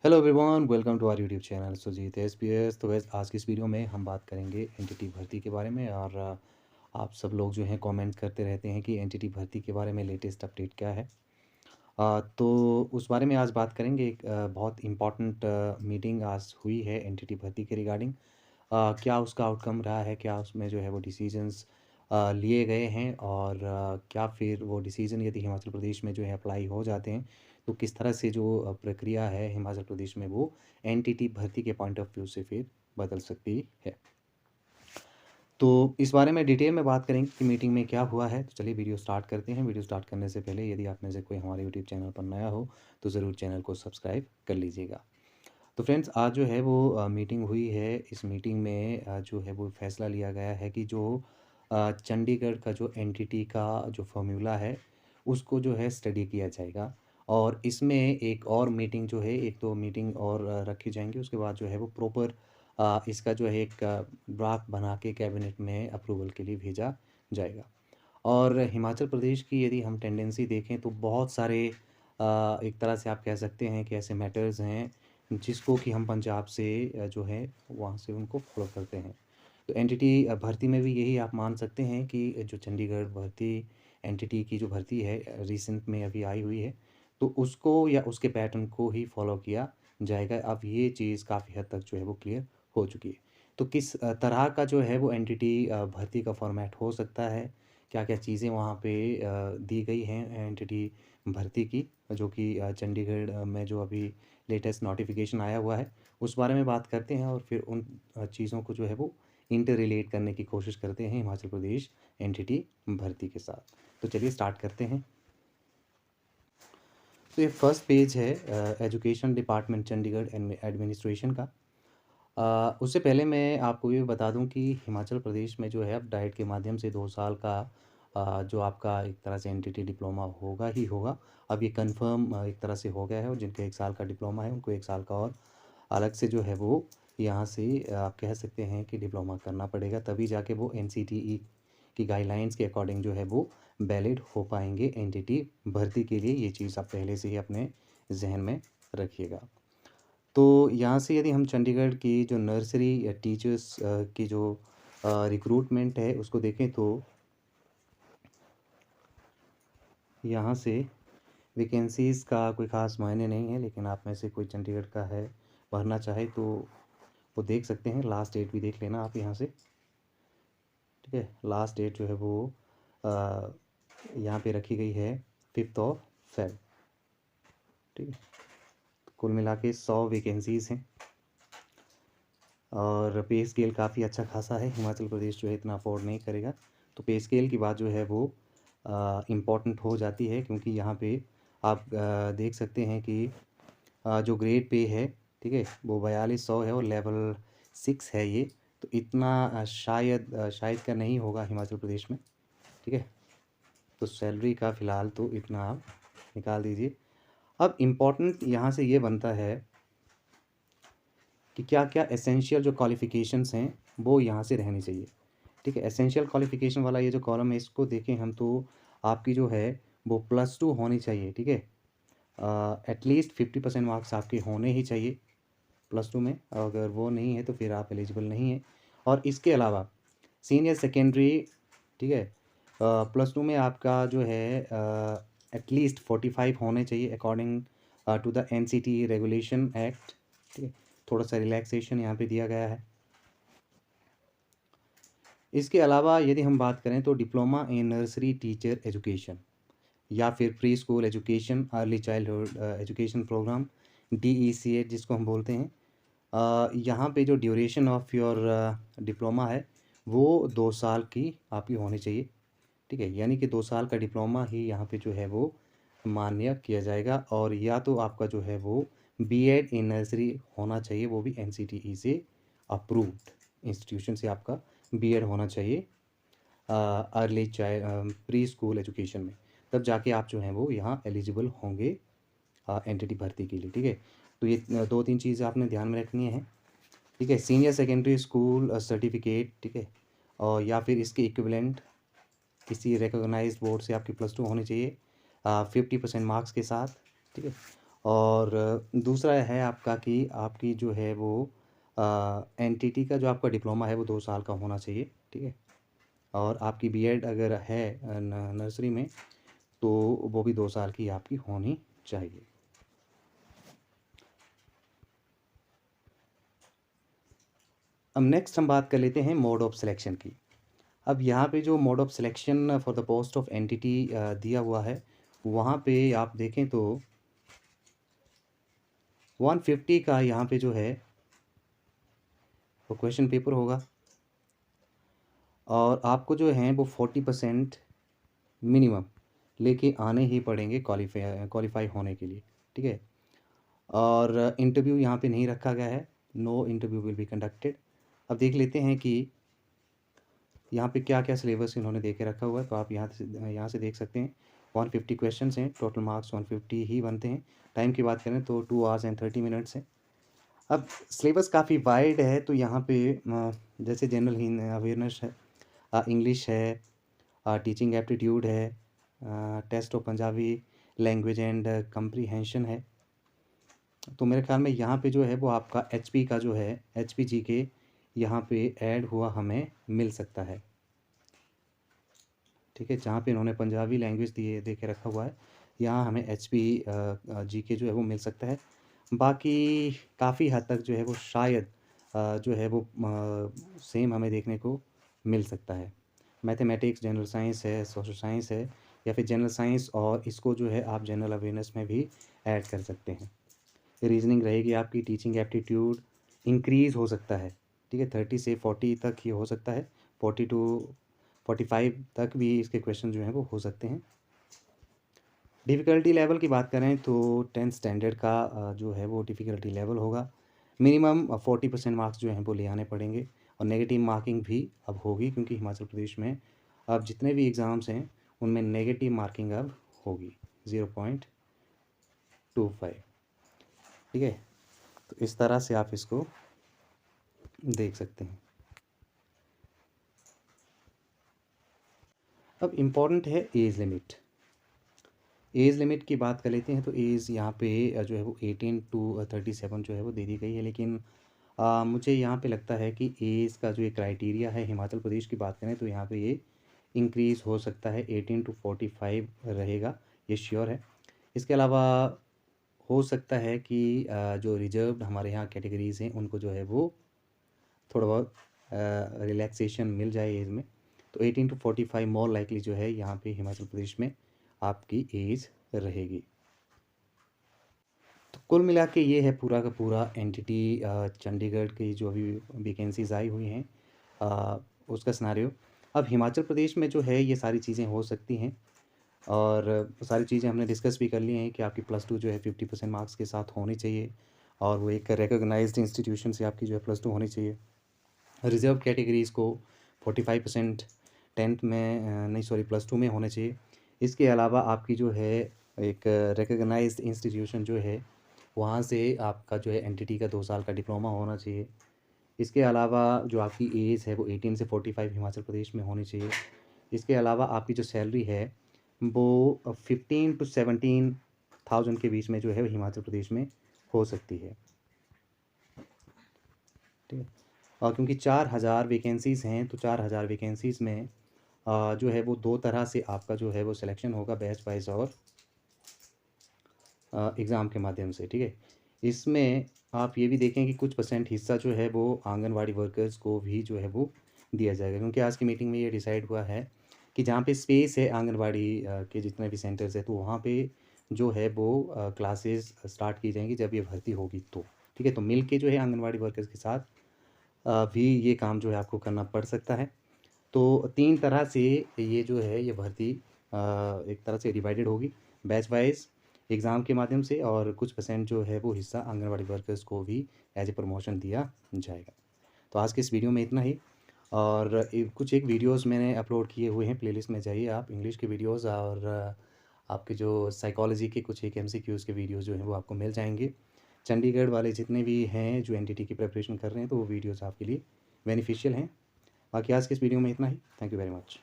Hello everyone, welcome to our YouTube channel Sujit SPS. तो वैसे आज की इस वीडियो में हम बात करेंगे एनटीटी भर्ती के बारे में। और आप सब लोग जो हैं कमेंट करते रहते हैं कि एनटीटी भर्ती के बारे में लेटेस्ट अपडेट क्या है। तो उस बारे में आज बात करेंगे। एक बहुत इम्पॉर्टेंट मीटिंग आज हुई है एनटीटी भर्ती के रिगार्डिंग। क्या उसका आउटकम रहा है, क्या उसमें जो है वो डिसीजंस लिए गए हैं, और क्या फिर वो डिसीज़न यदि हिमाचल प्रदेश में जो है अप्लाई हो जाते हैं तो किस तरह से जो प्रक्रिया है हिमाचल प्रदेश में वो एनटीटी भर्ती के पॉइंट ऑफ व्यू से फिर बदल सकती है। तो इस बारे में डिटेल में बात करेंगे कि मीटिंग में क्या हुआ है। तो चलिए वीडियो स्टार्ट करते हैं। वीडियो स्टार्ट करने से पहले यदि आप में से कोई हमारे यूट्यूब चैनल पर नया हो तो ज़रूर चैनल को सब्सक्राइब कर लीजिएगा। तो फ्रेंड्स, आज जो है वो मीटिंग हुई है। इस मीटिंग में जो है वो फैसला लिया गया है कि जो चंडीगढ़ का जो एनटीटी का जो फॉर्मूला है उसको जो है स्टडी किया जाएगा। और इसमें एक और मीटिंग जो है, एक तो मीटिंग और रखी जाएंगी। उसके बाद जो है वो प्रॉपर इसका जो है एक ड्राफ्ट बना के कैबिनेट में अप्रूवल के लिए भेजा जाएगा। और हिमाचल प्रदेश की यदि हम टेंडेंसी देखें तो बहुत सारे एक तरह से आप कह सकते हैं कि ऐसे मैटर्स हैं जिसको कि हम पंजाब से जो है वहाँ से उनको फॉलो करते हैं। तो एनटीटी भर्ती में भी यही आप मान सकते हैं कि जो चंडीगढ़ भर्ती एनटीटी की जो भर्ती है रिसेंट में अभी आई हुई है, तो उसको या उसके पैटर्न को ही फॉलो किया जाएगा। अब ये चीज़ काफ़ी हद तक जो है वो क्लियर हो चुकी है। तो किस तरह का जो है वो एनटीटी भर्ती का फॉर्मेट हो सकता है, क्या-क्या चीज़ें वहाँ पे दी गई हैं एनटीटी भर्ती की, जो कि चंडीगढ़ में जो अभी लेटेस्ट नोटिफ़िकेशन आया हुआ है, उस बारे में बात करते हैं। और फिर उन चीज़ों को जो है वो इंटर रिलेट करने की कोशिश करते हैं हिमाचल प्रदेश एनटीटी भर्ती के साथ। तो चलिए स्टार्ट करते हैं। तो ये फर्स्ट पेज है एजुकेशन डिपार्टमेंट चंडीगढ़ एडमिनिस्ट्रेशन का। उससे पहले मैं आपको ये बता दूं कि हिमाचल प्रदेश में जो है अब डाइट के माध्यम से 2 साल का जो आपका एक तरह से एनटीटी डिप्लोमा होगा ही होगा। अब ये कंफर्म एक तरह से हो गया है, और जिनके 1 साल का डिप्लोमा है उनको 1 साल का और अलग से जो है वो यहाँ से आप कह सकते हैं कि डिप्लोमा करना पड़ेगा, तभी जाके वो एनसीटीई की गाइडलाइंस के अकॉर्डिंग जो है वो वैलिड हो पाएंगे एनटीटी भर्ती के लिए। ये चीज़ आप पहले से ही अपने जहन में रखिएगा। तो यहाँ से यदि हम चंडीगढ़ की जो नर्सरी या टीचर्स की जो रिक्रूटमेंट है उसको देखें तो यहाँ से वैकेंसीज़ का कोई ख़ास मायने नहीं है, लेकिन आप में से कोई चंडीगढ़ का है, भरना चाहे तो वो देख सकते हैं। लास्ट डेट भी देख लेना आप यहाँ से, ठीक है। लास्ट डेट जो है वो यहाँ पे रखी गई है 5 Feb, ठीक है। कुल मिला के 100 वैकेंसीज़ हैं, और पे स्केल काफ़ी अच्छा खासा है। हिमाचल प्रदेश जो है इतना अफोर्ड नहीं करेगा। तो पे स्केल की बात जो है वो इम्पॉर्टेंट हो जाती है, क्योंकि यहाँ पे आप देख सकते हैं कि जो ग्रेड पे है, ठीक है, वो 4200 है और लेवल 6 है ये। तो इतना शायद का नहीं होगा हिमाचल प्रदेश में, ठीक है। तो सैलरी का फ़िलहाल तो इतना आप निकाल दीजिए। अब इम्पॉर्टेंट यहाँ से ये बनता है कि क्या क्या एसेंशियल जो क्वालिफ़िकेशंस हैं वो यहाँ से रहनी चाहिए, ठीक है। एसेंशियल क्वालिफ़िकेशन वाला ये जो कॉलम है इसको देखें हम, तो आपकी जो है वो +2 होनी चाहिए, ठीक है। एटलीस्ट 50% मार्क्स आपके होने ही चाहिए +2 में। अगर वो नहीं है तो फिर आप एलिजिबल नहीं है। और इसके अलावा सीनियर सेकेंडरी, ठीक है, +2 में आपका जो है एटलीस्ट 45 होने चाहिए according to the NCT regulation act, ठीक है। थोड़ा सा रिलैक्सेशन यहाँ पे दिया गया है। इसके अलावा यदि हम बात करें तो diploma in nursery teacher education या फिर pre school education, early childhood education programme, DECA जिसको हम बोलते हैं, यहाँ पे जो ड्यूरेशन ऑफ योर डिप्लोमा है वो 2 साल की आपकी होनी चाहिए, ठीक है। यानी कि 2 साल का डिप्लोमा ही यहाँ पे जो है वो मान्य किया जाएगा। और या तो आपका जो है वो बीएड इन नर्सरी होना चाहिए, वो भी एनसीटीई से अप्रूव्ड इंस्टीट्यूशन से आपका बीएड होना चाहिए early child pre school education में, तब जाके आप जो हैं वो यहाँ एलिजिबल होंगे एनटीटी भर्ती के लिए, ठीक है। तो ये 2-3 चीज़ें आपने ध्यान में रखनी है, ठीक है। सीनियर सेकेंडरी स्कूल सर्टिफिकेट, ठीक है, और या फिर इसके इक्विवेलेंट किसी रिकॉग्नाइज्ड बोर्ड से आपकी +2 होनी चाहिए 50% मार्क्स के साथ, ठीक है। और दूसरा है आपका कि आपकी जो है वो एनटीटी का जो आपका डिप्लोमा है वो 2 साल का होना चाहिए, ठीक है? और आपकी बीएड अगर है नर्सरी में, तो वो भी 2 साल की आपकी होनी चाहिए। अब नेक्स्ट हम बात कर लेते हैं मोड ऑफ सिलेक्शन की। अब यहाँ पे जो mode of selection for the post of NTT दिया हुआ है, वहाँ पे आप देखें तो 150 का यहाँ पे जो है वो क्वेश्चन पेपर होगा, और आपको जो है वो 40% मिनिमम लेके आने ही पड़ेंगे क्वालिफाई होने के लिए, ठीक है? और इंटरव्यू यहाँ पे नहीं रखा गया है, no interview will be conducted. अब देख लेते हैं कि यहाँ पे क्या-क्या सिलेबस इन्होंने दे के रखा हुआ है, तो आप यहाँ से देख सकते हैं। 150 क्वेश्चंस हैं, टोटल मार्क्स 150 ही बनते हैं। टाइम की बात करें तो 2 आवर्स एंड 30 मिनट्स है। अब सिलेबस काफ़ी वाइड है, तो यहाँ पे जैसे जनरल अवेयरनेस है, इंग्लिश है, टीचिंग एप्टीट्यूड है, test of Punjabi language and comprehension है। तो मेरे ख्याल में यहाँ पे जो है वो आपका एचपी का जो है, एचपी जीके यहाँ पे ऐड हुआ हमें मिल सकता है, ठीक है? जहाँ पे इन्होंने पंजाबी लैंग्वेज दे के रखा हुआ है, यहाँ हमें एचपी जीके जो है वो मिल सकता है। बाकी काफ़ी हद तक जो है वो शायद जो है वो सेम हमें देखने को मिल सकता है। मैथमेटिक्स, जनरल साइंस है, सोशल साइंस है, या फिर जनरल साइंस और इसको जो है आप जनरल अवेयरनेस में भी ऐड कर सकते हैं। रीजनिंग रहेगी आपकी, टीचिंग एप्टीट्यूड इंक्रीज़ हो सकता है, ठीक है? 30 से 40 तक ये हो सकता है, 40 टू 45 तक भी इसके क्वेश्चन जो हैं वो हो सकते हैं। डिफ़िकल्टी लेवल की बात करें तो 10th स्टैंडर्ड का जो है वो डिफ़िकल्टी लेवल होगा। मिनिमम 40% मार्क्स जो हैं वो ले आने पड़ेंगे, और नेगेटिव मार्किंग भी अब होगी, क्योंकि हिमाचल प्रदेश में अब जितने भी एग्ज़ाम्स हैं उनमें नेगेटिव मार्किंग अब होगी 0.25, ठीक है? तो इस तरह से आप इसको देख सकते हैं। अब इम्पॉर्टेंट है एज लिमिट। एज लिमिट की बात कर लेते हैं, तो एज यहाँ पे जो है वो 18 टू 37 जो है वो दे दी गई है, लेकिन मुझे यहाँ पे लगता है कि एज का जो ये क्राइटेरिया है हिमाचल प्रदेश की बात करें तो यहाँ पे ये इंक्रीज़ हो सकता है, 18 टू 45 रहेगा, ये श्योर है। इसके अलावा हो सकता है कि जो रिजर्व्ड हमारे यहाँ कैटेगरीज़ हैं उनको जो है वो थोड़ा बहुत रिलैक्सेशन मिल जाए एज में, तो 18 टू 45 मोर लाइकली जो है यहाँ पे हिमाचल प्रदेश में आपकी एज रहेगी। तो कुल मिला के ये है पूरा का पूरा एनटीटी चंडीगढ़ की जो अभी वैकेंसीज़ आई हुई हैं उसका सिनेरियो। अब हिमाचल प्रदेश में जो है ये सारी चीज़ें हो सकती हैं, और सारी चीज़ें हमने डिस्कस भी कर ली हैं कि आपकी +2 जो है 50% मार्क्स के साथ होनी चाहिए, और वो एक रिकॉग्नाइज्ड इंस्टीट्यूशन से आपकी जो है +2 होनी चाहिए। रिज़र्व कैटेगरीज़ को 45% 10th में नहीं सॉरी +2 में होने चाहिए। इसके अलावा आपकी जो है एक रिकॉग्नाइज्ड इंस्टीट्यूशन जो है वहाँ से आपका जो है एनटीटी का 2 साल का डिप्लोमा होना चाहिए। इसके अलावा जो आपकी एज है वो 18 से 45 हिमाचल प्रदेश में होनी चाहिए। इसके अलावा आपकी जो सैलरी है वो 15 टू 17,000 के बीच में जो है हिमाचल प्रदेश में हो सकती है, ठीक है? और क्योंकि 4000 वैकेंसीज़ हैं, तो 4000 वैकेंसीज़ में जो है वो 2 तरह से आपका जो है वो सिलेक्शन होगा, बैच वाइज़ और एग्ज़ाम के माध्यम से, ठीक है? इसमें आप ये भी देखें कि कुछ परसेंट हिस्सा जो है वो आंगनवाड़ी वर्कर्स को भी जो है वो दिया जाएगा, क्योंकि आज की मीटिंग में ये डिसाइड हुआ है कि जहाँ पे स्पेस है आंगनवाड़ी के जितने भी सेंटर्स हैं, तो वहाँ पे जो है वो क्लासेस स्टार्ट की जाएंगी जब ये भर्ती होगी तो, ठीक है? तो मिल के जो है आंगनवाड़ी वर्कर्स के साथ भी ये काम जो है आपको करना पड़ सकता है। तो 3 तरह से ये जो है ये भर्ती एक तरह से डिवाइडेड होगी, बैच वाइज़ एग्ज़ाम के माध्यम से, और कुछ परसेंट जो है वो हिस्सा आंगनवाड़ी वर्कर्स को भी एज ए प्रमोशन दिया जाएगा। तो आज के इस वीडियो में इतना ही, और कुछ एक वीडियोस मैंने अपलोड किए हुए हैं, प्लेलिस्ट में जाइए आप, इंग्लिश के वीडियोस और आपके जो साइकोलॉजी के कुछ एक एमसीक्यूज़ के वीडियोस जो हैं वो आपको मिल जाएंगे। चंडीगढ़ वाले जितने भी हैं जो एनटीटी की प्रिपरेशन कर रहे हैं, तो वो वीडियोस आपके लिए बेनिफिशियल हैं। बाकी आज के इस वीडियो में इतना ही। Thank you very much.